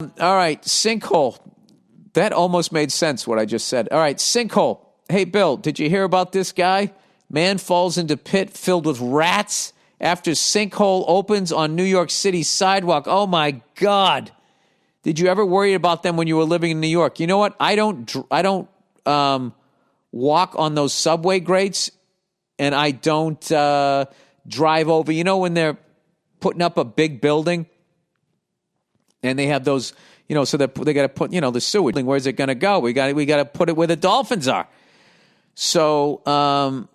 All right, sinkhole. That almost made sense, what I just said. All right, sinkhole. Hey, Bill, did you hear about this guy? Man falls into pit filled with rats after sinkhole opens on New York City sidewalk. Oh, my God. Did you ever worry about them when you were living in New York? You know what? I don't walk on those subway grates, and I don't drive over. You know when they're putting up a big building and they have those, so they got to put, the sewage. Where's it going to go? We got to put it where the dolphins are. So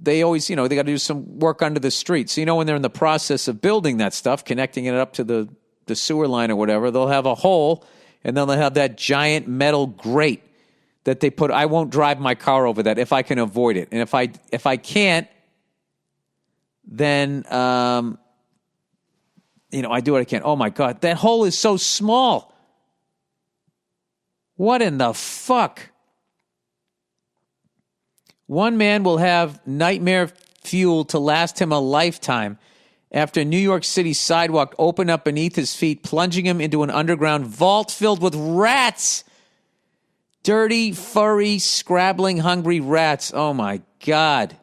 they always, they got to do some work under the street. So, when they're in the process of building that stuff, connecting it up to the sewer line or whatever, they'll have a hole, and then they'll have that giant metal grate that they put. I won't drive my car over that if I can avoid it. And if I can't, then, I do what I can. Oh, my God. That hole is so small. What in the fuck? One man will have nightmare fuel to last him a lifetime after a New York City sidewalk opened up beneath his feet, plunging him into an underground vault filled with rats. Dirty, furry, scrabbling, hungry rats. Oh, my God.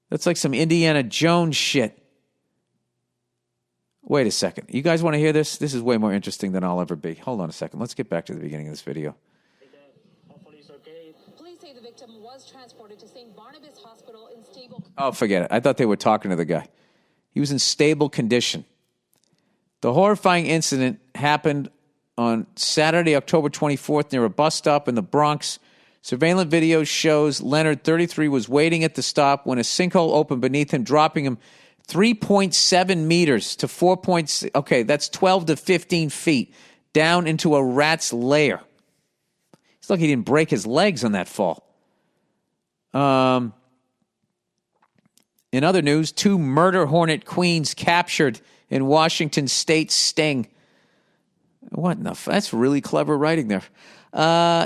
That's like some Indiana Jones shit. Wait a second. You guys want to hear this? This is way more interesting than I'll ever be. Hold on a second. Let's get back to the beginning of this video. Police say the victim was transported to St. Barnabas Hospital in stable... Oh, forget it. I thought they were talking to the guy. He was in stable condition. The horrifying incident happened on Saturday, October 24th, near a bus stop in the Bronx. Surveillance video shows Leonard, 33, was waiting at the stop when a sinkhole opened beneath him, dropping him 3.7 meters to 4.6. Okay, that's 12 to 15 feet down into a rat's lair. It's like he didn't break his legs on that fall. In other news, 2 murder hornet queens captured in Washington state sting. What in the that's really clever writing there.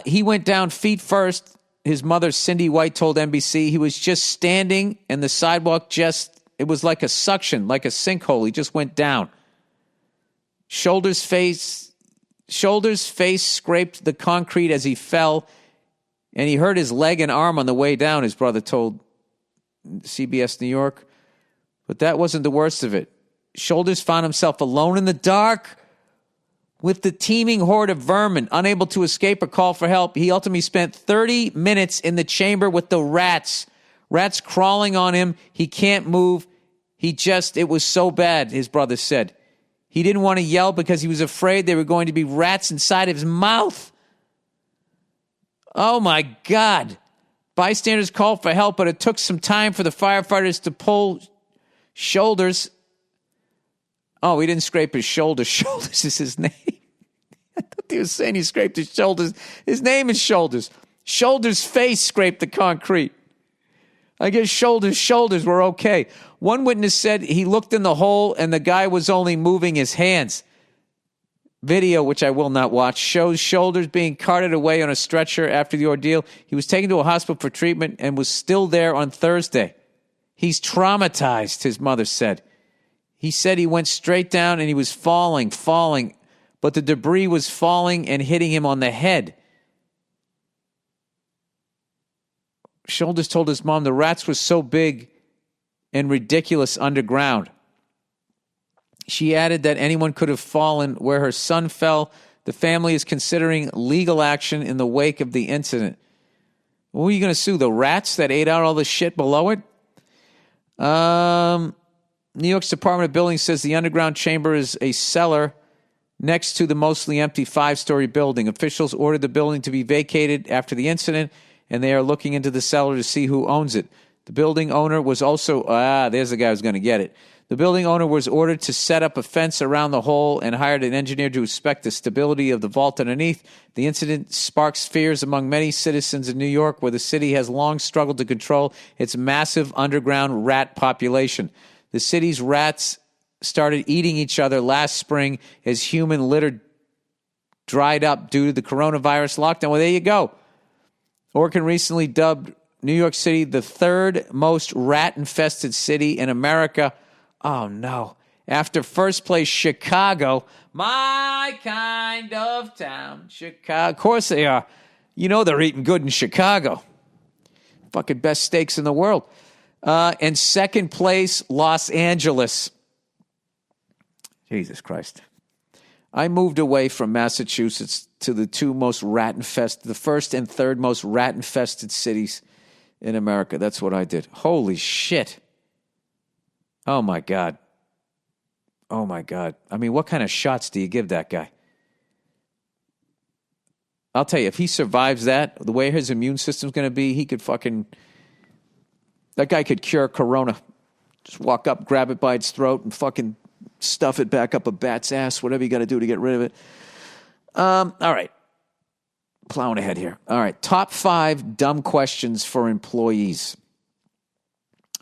He went down feet first. His mother, Cindy White, told NBC he was just standing and the sidewalk it was like a suction, like a sinkhole. He just went down. Shoulders, face scraped the concrete as he fell, and he hurt his leg and arm on the way down, his brother told CBS New York. But that wasn't the worst of it. Shoulders found himself alone in the dark with the teeming horde of vermin, unable to escape or call for help. He ultimately spent 30 minutes in the chamber with the rats. Rats crawling on him. He can't move. It was so bad, his brother said. He didn't want to yell because he was afraid there were going to be rats inside his mouth. Oh, my God. Bystanders called for help, but it took some time for the firefighters to pull Shoulders. Oh, he didn't scrape his shoulders. Shoulders is his name. I thought he was saying he scraped his shoulders. His name is Shoulders. Shoulders' face scraped the concrete. I guess shoulders were okay. One witness said he looked in the hole and the guy was only moving his hands. Video, which I will not watch, shows Shoulders being carted away on a stretcher after the ordeal. He was taken to a hospital for treatment and was still there on Thursday. He's traumatized, his mother said. He said he went straight down and he was falling, but the debris was falling and hitting him on the head. Shoulders told his mom the rats were so big and ridiculous underground. She added that anyone could have fallen where her son fell. The family is considering legal action in the wake of the incident. Who are you going to sue? The rats that ate out all the shit below it? New York's Department of Building says the underground chamber is a cellar next to the mostly empty 5-story building. Officials ordered the building to be vacated after the incident, and they are looking into the cellar to see who owns it. The building owner was also, there's the guy who's going to get it. The building owner was ordered to set up a fence around the hole and hired an engineer to inspect the stability of the vault underneath. The incident sparks fears among many citizens in New York, where the city has long struggled to control its massive underground rat population. The city's rats started eating each other last spring as human litter dried up due to the coronavirus lockdown. Well, there you go. Oregon recently dubbed New York City the third most rat-infested city in America. Oh, no. After first place, Chicago. My kind of town. Chicago. Of course they are. You know they're eating good in Chicago. Fucking best steaks in the world. And second place, Los Angeles. Jesus Christ. I moved away from Massachusetts to the two most rat-infested, the first and third most rat-infested cities in America. That's what I did. Holy shit. Oh, my God. Oh, my God. I mean, what kind of shots do you give that guy? I'll tell you, if he survives that, the way his immune system's going to be, he could fucking... That guy could cure corona. Just walk up, grab it by its throat, and fucking stuff it back up a bat's ass, whatever you got to do to get rid of it. All right. Plowing ahead here. All right. Top 5 dumb questions for employees.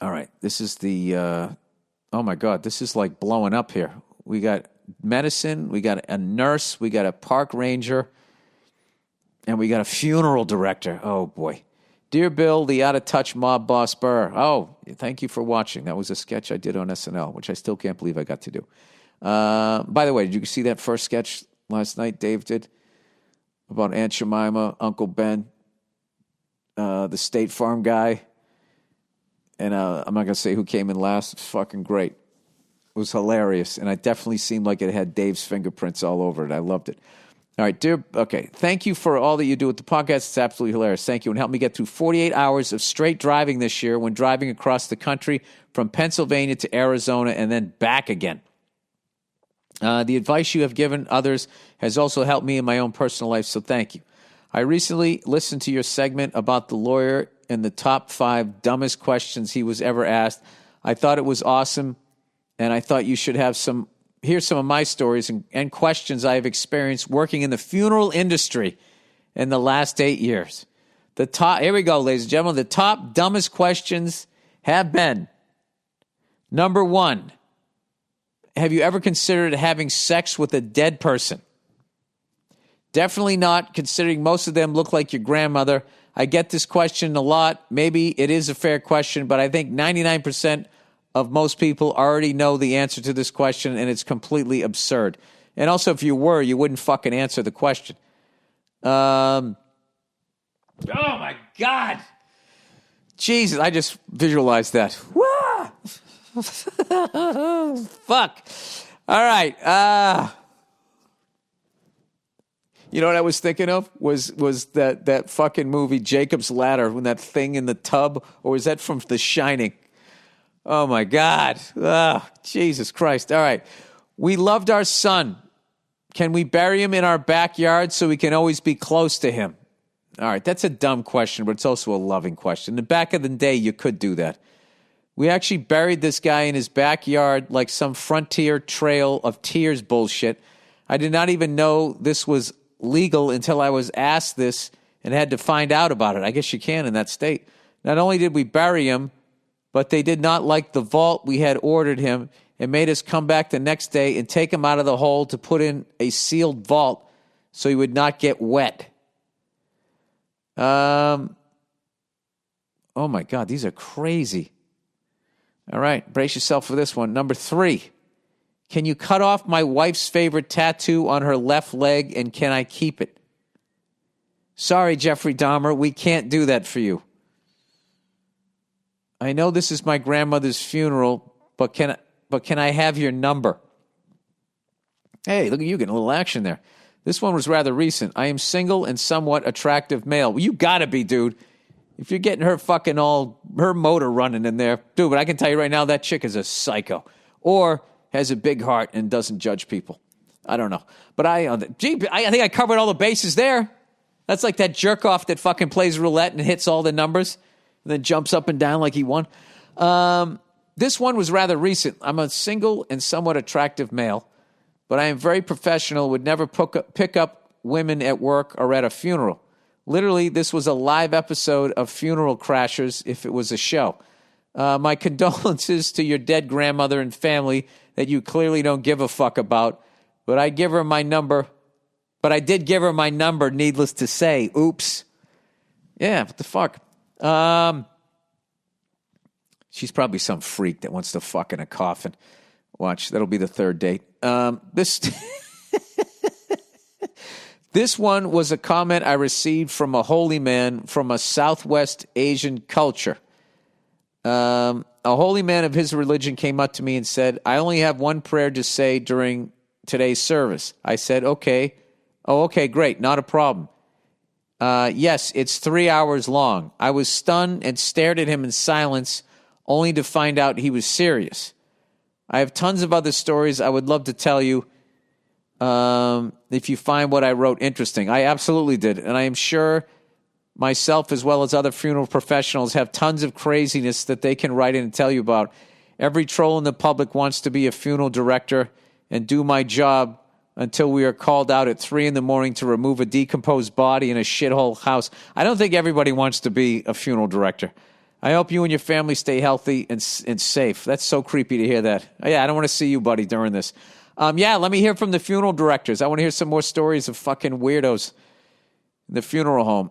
All right. This is the... oh, my God. This is like blowing up here. We got medicine. We got a nurse. We got a park ranger. And we got a funeral director. Oh, boy. Dear Bill, the out-of-touch mob boss Burr. Oh, thank you for watching. That was a sketch I did on SNL, which I still can't believe I got to do. By the way, did you see that first sketch last night Dave did about Aunt Jemima, Uncle Ben, the State Farm guy? And I'm not going to say who came in last. It's fucking great. It was hilarious. And it definitely seemed like it had Dave's fingerprints all over it. I loved it. All right, thank you for all that you do with the podcast. It's absolutely hilarious. Thank you. And help me get through 48 hours of straight driving this year when driving across the country from Pennsylvania to Arizona and then back again. The advice you have given others has also helped me in my own personal life, so thank you. I recently listened to your segment about the lawyer and the top 5 dumbest questions he was ever asked. I thought it was awesome, and I thought you should have here's some of my stories and questions I have experienced working in the funeral industry in the last 8 years. Here we go, ladies and gentlemen. The top dumbest questions have been, number 1, have you ever considered having sex with a dead person? Definitely not, considering most of them look like your grandmother. I get this question a lot. Maybe it is a fair question, but I think 99% of most people already know the answer to this question, and it's completely absurd. And also, if you were, you wouldn't fucking answer the question. Oh, my God. Jesus, I just visualized that. Wah! Fuck. All right. You know what I was thinking of? Was that fucking movie, Jacob's Ladder, when that thing in the tub? Or was that from The Shining? Oh, my God. Oh, Jesus Christ. All right. We loved our son. Can we bury him in our backyard so we can always be close to him? All right. That's a dumb question, but it's also a loving question. In the back of the day, you could do that. We actually buried this guy in his backyard like some Frontier Trail of Tears bullshit. I did not even know this was legal until I was asked this and had to find out about it. I guess you can in that state. Not only did we bury him, but they did not like the vault we had ordered him and made us come back the next day and take him out of the hole to put in a sealed vault so he would not get wet. Oh, my God, these are crazy. All right, brace yourself for this one. Number 3, can you cut off my wife's favorite tattoo on her left leg, and can I keep it? Sorry, Jeffrey Dahmer, we can't do that for you. I know this is my grandmother's funeral, but can I have your number? Hey, look at you getting a little action there. This one was rather recent. I am single and somewhat attractive male. Well, you gotta be, dude. If you're getting her fucking her motor running in there, dude, but I can tell you right now, that chick is a psycho. Or has a big heart and doesn't judge people. I don't know. But I think I covered all the bases there. That's like that jerk off that fucking plays roulette and hits all the numbers and then jumps up and down like he won. This one was rather recent. I'm a single and somewhat attractive male, but I am very professional, would never pick up women at work or at a funeral. Literally, this was a live episode of Funeral Crashers if it was a show. My condolences to your dead grandmother and family that you clearly don't give a fuck about, but I give her my number. But I did give her my number, needless to say. Oops. Yeah, what the fuck? She's probably some freak that wants to fuck in a coffin. Watch, that'll be the third date. This this one was a comment I received from a holy man from a Southwest Asian culture. A holy man of his religion came up to me and said, I only have one prayer to say during today's service. I said, okay. Oh, okay, great. Not a problem. Yes, it's 3 hours long. I was stunned and stared at him in silence, only to find out he was serious. I have tons of other stories I would love to tell you if you find what I wrote interesting. I absolutely did, and I am sure myself as well as other funeral professionals have tons of craziness that they can write in and tell you about. Every troll in the public wants to be a funeral director and do my job until we are called out at 3 a.m. to remove a decomposed body in a shithole house. I don't think everybody wants to be a funeral director. I hope you and your family stay healthy and safe. That's so creepy to hear that. Yeah, I don't want to see you, buddy, during this. Yeah, let me hear from the funeral directors. I want to hear some more stories of fucking weirdos in the funeral home.